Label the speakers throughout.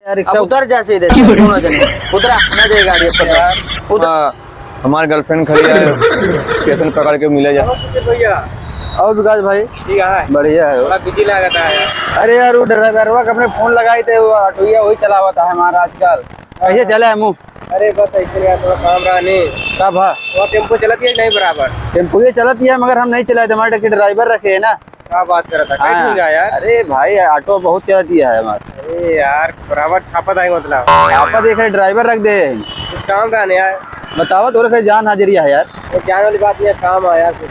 Speaker 1: अब उतर जा सीधे दोनों जने उतरा ना जाए गाड़ी पर उतर।
Speaker 2: हमारी गर्लफ्रेंड खड़ी है स्टेशन पकड़ के मिले जा
Speaker 3: भैया।
Speaker 2: और विकास भाई
Speaker 3: ठीक है,
Speaker 2: बढ़िया है।
Speaker 3: थोड़ा बिजी लगता है यार।
Speaker 2: अरे यार वो ड्राइवर अपने फोन लगाए थे वो ऑटोया वही चला हुआ था हमारा आजकल कैसे चला है मुँह।
Speaker 3: अरे बस ऐसे यार थोड़ा काम रहा नहीं।
Speaker 2: कब है
Speaker 3: वो टेम्पो चलती है नहीं बराबर।
Speaker 2: टेम्पो ये चलती है मगर हम नहीं चलाए थे हमारे के ड्राइवर रखे है ना।
Speaker 3: क्या बात कर रहा था
Speaker 2: हाँ।
Speaker 3: कैसे यार।
Speaker 2: अरे भाई ऑटो बहुत चलती है हमारे।
Speaker 3: अरे यार बराबर छापा था मतलब।
Speaker 2: आपा देखे ड्राइवर रख दे
Speaker 3: कुछ काम रहा नहीं यार।
Speaker 2: बताओ तो रखे जान हाजिरिया है यार।
Speaker 3: वो जाने वाली बात नहीं है, काम आया कुछ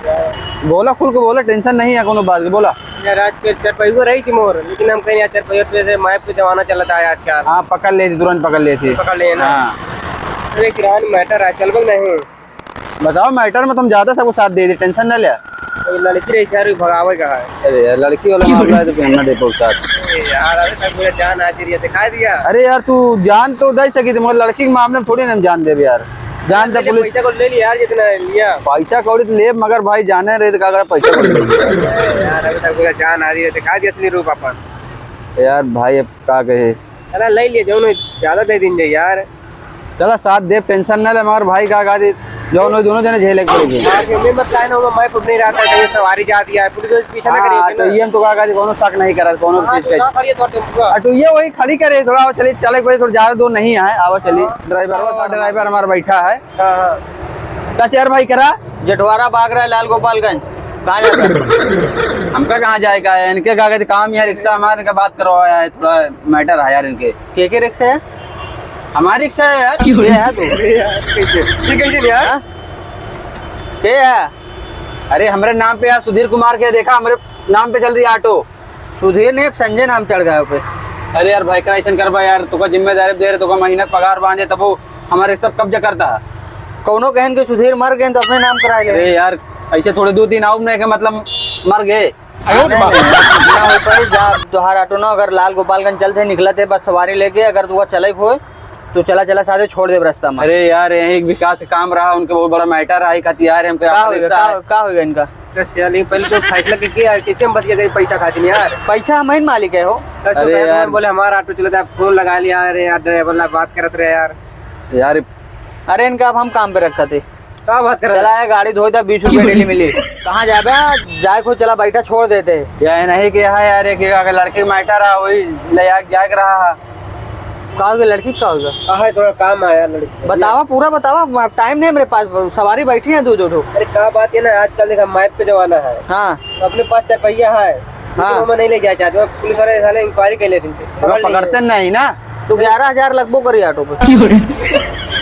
Speaker 2: बोला खुल के बोला टेंशन नहीं है कोनो बात की बोला।
Speaker 3: यार आज के चरपहिया रही सी मोर, लेकिन हम कहीं चरपहिया पे मैप पे जमाना चलता है आजकल।
Speaker 2: हाँ पकड़ लेती तुरंत पकड़ लेती।
Speaker 3: पकड़ ले ना।
Speaker 2: हाँ
Speaker 3: अरे किरान मैटर है चल नहीं।
Speaker 2: बताओ मैटर में तुम ज्यादा सबको साथ दे दी टेंशन न ले।
Speaker 3: तो लड़की रही शहर भगावे का है।
Speaker 2: अरे यार लड़की वाला मामला है तो फिर ना दे साथ।
Speaker 3: अरे यार अभी तक मुझे जान हाजिर दिखा दिया।
Speaker 2: अरे यार तू जान तो दे सकी थी मगर लड़की के मामले में थोड़ी ना हम जान दे यार। जान तो पुलिस
Speaker 3: पैसा को ले लिया यार जितना लिया।
Speaker 2: पैसा कौड़ी तो ले मगर भाई जाने रहे तो क्या पैसा
Speaker 3: यार अभी तक मुझे जान हाजिर दिखा दिया असली रूप अपन।
Speaker 2: यार भाई अब क्या कहे।
Speaker 3: चला ले लिया जो ज्यादा दे दिन यार।
Speaker 2: चला साथ दे टेंशन न ले मगर भाई क्या कहा जो दोनों जने झेले पड़ेगी।
Speaker 3: मैं मत लाइन हो मैं खुद नहीं रहता कहीं सवारी जाती है पुलिस पीछे ना करिए
Speaker 2: तो ये हम तो कहा कोनो शक नहीं करा कोनो चीज का।
Speaker 3: खड़ी है तो टेम्पो
Speaker 2: अटू ये वही खाली करे थोड़ा चलिए चले पड़े थोड़ा ज्यादा दूर नहीं है आवा चलिए। ड्राइवर हमारा बैठा है।
Speaker 3: हां
Speaker 2: दस यार भाई करा
Speaker 1: जटवारा भाग रहा है लाल गोपालगंज कहाँ जाता है?
Speaker 2: हमका कहाँ जाएगा इनके कागज काम यार रिक्शा हमारे का बात करवाया है थोड़ा मैटर है यार इनके।
Speaker 1: के रिक्शा है
Speaker 2: हमारी रिक्शा है यार।
Speaker 1: ये है तो
Speaker 3: कैसे यार
Speaker 1: के है।
Speaker 2: अरे हमारे नाम पे यार सुधीर कुमार के देखा हमारे नाम पे चल रही है ऑटो।
Speaker 1: सुधीर ने संजय नाम चढ़ गया पे।
Speaker 2: अरे यार भाई का ऐसा करवा यार तुका जिम्मेदारी दे रहे तुका महीना पगार बांधे तब वो हमारे सब कब्जा करता है।
Speaker 1: कौनो कहन के सुधीर मर गए तो अपने नाम करा ले।
Speaker 2: अरे यार ऐसे थोड़े 2-3 आउट नहीं के मतलब मर गए।
Speaker 1: दोहार ऑटो ना अगर लाल गोपालगंज चलते निकलते बस सवारी लेके अगर तू चले हो तो चला चला साथे छोड़ दे रास्ता में।
Speaker 2: अरे यार यही विकास काम रहा उनके बहुत बड़ा मैटर है का तैयार है हम पे
Speaker 1: का होगा इनका।
Speaker 3: पहले तो फैसला के यार कैसे हम बच गए पैसा खाते नहीं यार।
Speaker 1: पैसा हम मालिक है हो।
Speaker 3: अरे यार बोले हमारा ऑटो चलता है फोन लगा लिया। अरे यार ड्राइवर ना बात करते रहे यार।
Speaker 2: यार
Speaker 1: अरे इनका अब हम काम पे रखा थे
Speaker 3: क्या बात कर
Speaker 1: चला है गाड़ी धोता 20 रुपए डेली मिली। कहाँ जाए को चला बैठा छोड़ देते
Speaker 2: यार नहीं कि है यार एक लड़के का मैटर है वही ले जाग रहा है।
Speaker 1: का होगा लड़की का होगा
Speaker 3: हाँ थोड़ा काम है यार लड़की।
Speaker 1: बतावा पूरा बतावा टाइम नहीं मेरे पास सवारी बैठी है 2-2 ठो।
Speaker 3: अरे क्या बात है ना आजकल देखा मैप पे जमाना है।
Speaker 1: हाँ
Speaker 3: तो अपने पास चरपहिया है। हाँ मैं नहीं ले जाया चाहते पुलिस वाले साले इंक्वायरी कर लेते
Speaker 2: पकड़ते नहीं ना।
Speaker 1: तो 11,000 लगभग करी ऑटो पे।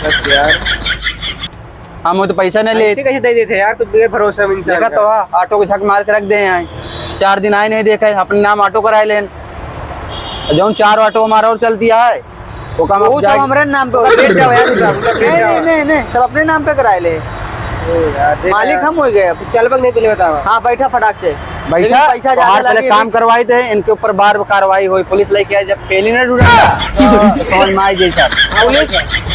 Speaker 3: बस यार
Speaker 2: हम तो पैसा नहीं ले
Speaker 3: कैसे दे देते यार तू बेभरोसा
Speaker 2: देखा तो ऑटो को झक मार के रख दे यहाँ 4 दिन आए नहीं देखा अपने नाम ऑटो कराए लेन जो 4 ऑटो हमारा और चलती है वो काम
Speaker 1: वो सब हमारे नाम पे नहीं सब अपने नाम पे कराए ले। मालिक हम हो गए
Speaker 3: चल नहीं पहले बताओ।
Speaker 1: हाँ बैठा फटाक से
Speaker 2: बैठा
Speaker 1: पैसा
Speaker 2: पहले काम करवाए थे इनके ऊपर बार कार्रवाई हुई पुलिस लेके जब पहली ना समझ में आई जैसा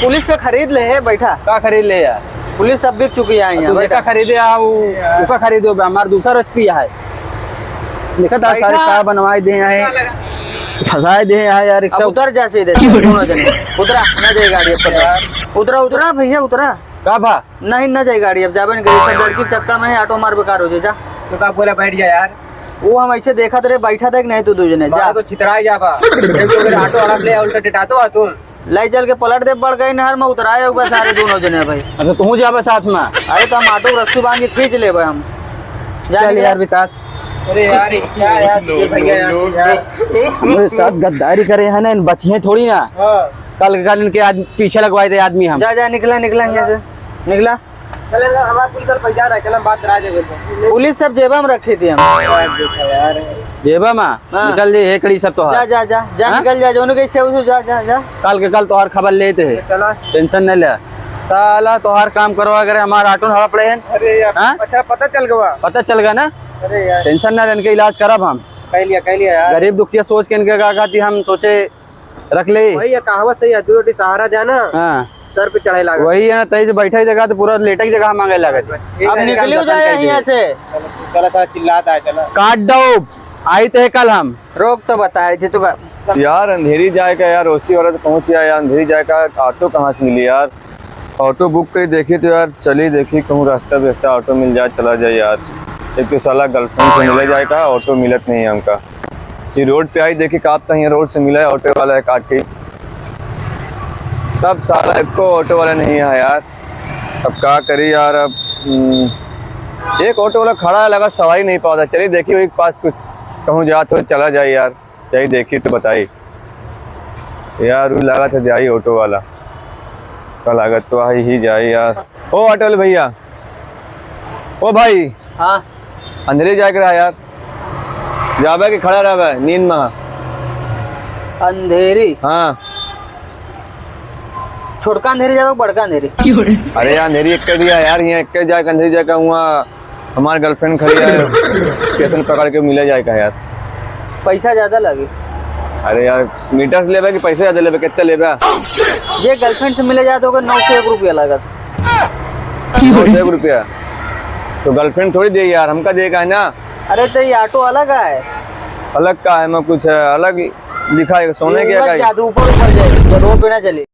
Speaker 1: पुलिस से खरीद ले है बैठा
Speaker 2: का खरीद ले यार
Speaker 1: पुलिस सब बिक चुकी है यहाँ
Speaker 2: का खरीदे उसका खरीदो हमारा दूसरा रेसिपी है देखा था सारे कार बनवाए दे है फंसाए दे है यार रिक्शा।
Speaker 1: उतर जा सीधे दोनों जने उतरा ना जाए गाड़ी अब उतरा भैया उतरा
Speaker 2: का भा
Speaker 1: नहीं ना जाए गाड़ी अब जाबे गई लड़की चक्कर में ऑटो मार बेकार हो जाए जा।
Speaker 3: तो का बोला बैठ जा यार।
Speaker 1: वो हम ऐसे देखा तेरे बैठा था कि नहीं तू 2 जने जा
Speaker 3: तो छितराए जा बा ऑटो वाला ले उल्टा टिटातो आ तुम
Speaker 1: लाई चल के पलट दे बढ़ गई नहर में उतराए ऊपर सारे दोनों जने भाई।
Speaker 2: अच्छा तू जाबे साथ में।
Speaker 1: अरे तो हम ऑटो रस्सी बांध के खींच ले भाई हम
Speaker 2: चल यार विकास।
Speaker 3: अरे यार क्या यार भैया यार
Speaker 2: साथ गद्दारी करे है ना बचिए थोड़ी ना। कल इनके पीछे लगवाए थे आदमी हम
Speaker 1: जा निकला यहाँ से निकला।
Speaker 3: चल हमारा पुलिस वाला पहचान है चल हम बात करा देंगे।
Speaker 1: पुलिस सब जेबा में रखी थी हम
Speaker 3: यार
Speaker 2: जेबा में निकल जे हेकड़ी सब तो
Speaker 1: जा निकल जा जो कैसे जा
Speaker 2: कल तो हर खबर लेते है टेंशन नहीं ले साला तो हर काम करो अगर हमारा ऑटो हड़ा पड़े हैं।
Speaker 3: अरे यार अच्छा पता चल गया ना। अरे यार
Speaker 2: टेंशन ना इनके इलाज करब हम
Speaker 3: कह लिया यार।
Speaker 2: गरीब दुखिया सोच के इनके का कहती हम सोचे रख ले
Speaker 3: वही कहावत सही है 2 रोटी सहारा जाना। हाँ सर पे चढ़ाई लगा
Speaker 2: वही है ना तई से बैठे जगह तो पूरा लेटे की जगह मांगे लगे।
Speaker 1: अब निकलियो जाए यहाँ से
Speaker 3: चला सारा चिल्लाता है चला
Speaker 2: काट दो आई थे कल हम
Speaker 1: रोक तो बताए थे तो
Speaker 4: यार अंधेरी जाएगा यार, ओसी वाला तो पहुंच गया यार, अंधेरी जाएगा। ऑटो कहाँ से मिली यार? ऑटो बुक करी देखी तो यार, चली देखी कहूँ रास्ता बेस्ता ऑटो मिल जाए, चला जाए यार। एक तो साला गर्लफ्रेंड से मिले जाएगा, ऑटो मिलत नहीं है हमका। ये रोड पे आई देखी काप तो रोड से मिला है ऑटो वाला है काट के। सब साला एको ऑटो वाला नहीं है यार। अब क्या करी यार? अब एक ऑटो वाला खड़ा है, लगा सवारी नहीं पाता। चलिए देखी वही पास कुछ कहूँ जा तो चला जाए यार। यही देखी तो बताई यार, लगा था जाई ऑटो वाला का, लागत तो आई ही जाए यार। ओ ऑटो वाले भैया, ओ भाई,
Speaker 1: हाँ
Speaker 4: अंधेरी जाए रहा यार, जाबे कि खड़ा रहा नींद में?
Speaker 1: अंधेरी,
Speaker 4: हाँ
Speaker 1: छोटका अंधेरी जाओ बड़का अंधेरी?
Speaker 4: अरे यार अंधेरी एक दिया यार, यहाँ एक जाए अंधेरी जाएगा। वहाँ हमारे गर्लफ्रेंड खड़ी है, स्टेशन पकड़ के मिले जाएगा यार।
Speaker 1: पैसा ज्यादा लगे?
Speaker 4: अरे यार मीटर से लेबे कि पैसे ज्यादा लेबे? कितने लेबे?
Speaker 1: ये गर्लफ्रेंड से मिले जाते होगा 901 रुपया लागत।
Speaker 4: 901 रुपया? तो गर्लफ्रेंड थोड़ी दे यार, हमका देगा है ना।
Speaker 1: अरे तो ये ऑटो अलग है?
Speaker 4: अलग का है मैं कुछ है, अलग लिखा है सोने के का है।
Speaker 1: ऊपर ऊपर जाए, रोड पे ना चले।